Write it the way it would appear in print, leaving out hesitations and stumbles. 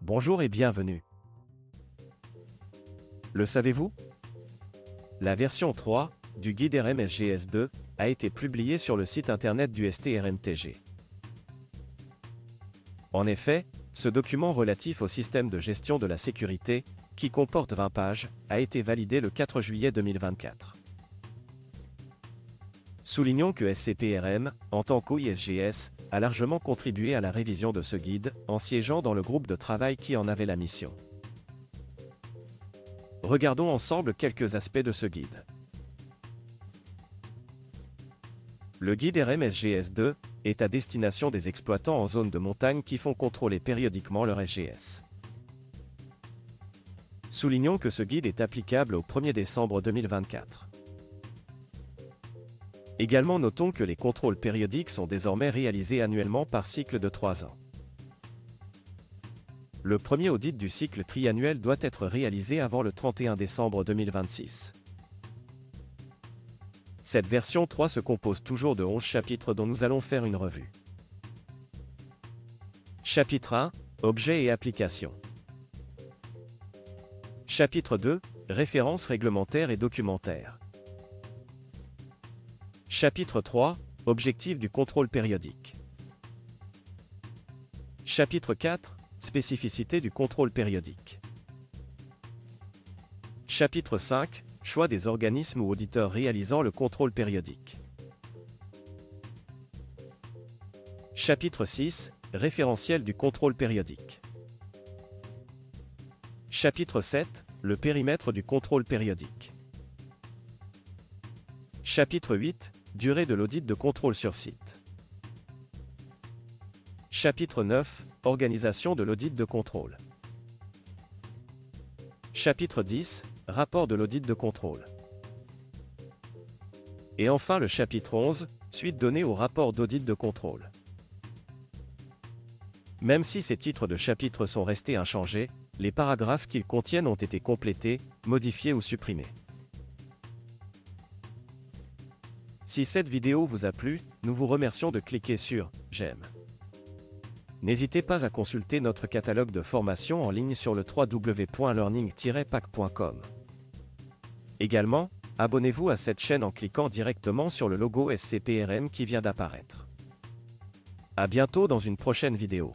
Bonjour et bienvenue. Le savez-vous? La version 3 du guide RMSGS2 a été publiée sur le site internet du STRMTG. En effet, ce document relatif au système de gestion de la sécurité, qui comporte 20 pages, a été validé le 4 juillet 2024. Soulignons que SCPRM, en tant qu'OISGS, a largement contribué à la révision de ce guide, en siégeant dans le groupe de travail qui en avait la mission. Regardons ensemble quelques aspects de ce guide. Le guide RMSGS2 est à destination des exploitants en zone de montagne qui font contrôler périodiquement leur SGS. Soulignons que ce guide est applicable au 1er décembre 2024. Également notons que les contrôles périodiques sont désormais réalisés annuellement par cycle de 3 ans. Le premier audit du cycle triannuel doit être réalisé avant le 31 décembre 2026. Cette version 3 se compose toujours de 11 chapitres dont nous allons faire une revue. Chapitre 1, Objets et applications. Chapitre 2, Références réglementaires et documentaires. Chapitre 3, Objectifs du contrôle périodique. Chapitre 4, Spécificités du contrôle périodique. Chapitre 5, Choix des organismes ou auditeurs réalisant le contrôle périodique. Chapitre 6, Référentiel du contrôle périodique. Chapitre 7, Le périmètre du contrôle périodique. Chapitre 8, Durée de l'audit de contrôle sur site. Chapitre 9, Organisation de l'audit de contrôle. Chapitre 10, Rapport de l'audit de contrôle. Et enfin le chapitre 11, Suite donnée au rapport d'audit de contrôle. Même si ces titres de chapitres sont restés inchangés, les paragraphes qu'ils contiennent ont été complétés, modifiés ou supprimés. Si cette vidéo vous a plu, nous vous remercions de cliquer sur « J'aime ». N'hésitez pas à consulter notre catalogue de formations en ligne sur le www.learning-pack.com. Également, abonnez-vous à cette chaîne en cliquant directement sur le logo SCPRM qui vient d'apparaître. À bientôt dans une prochaine vidéo.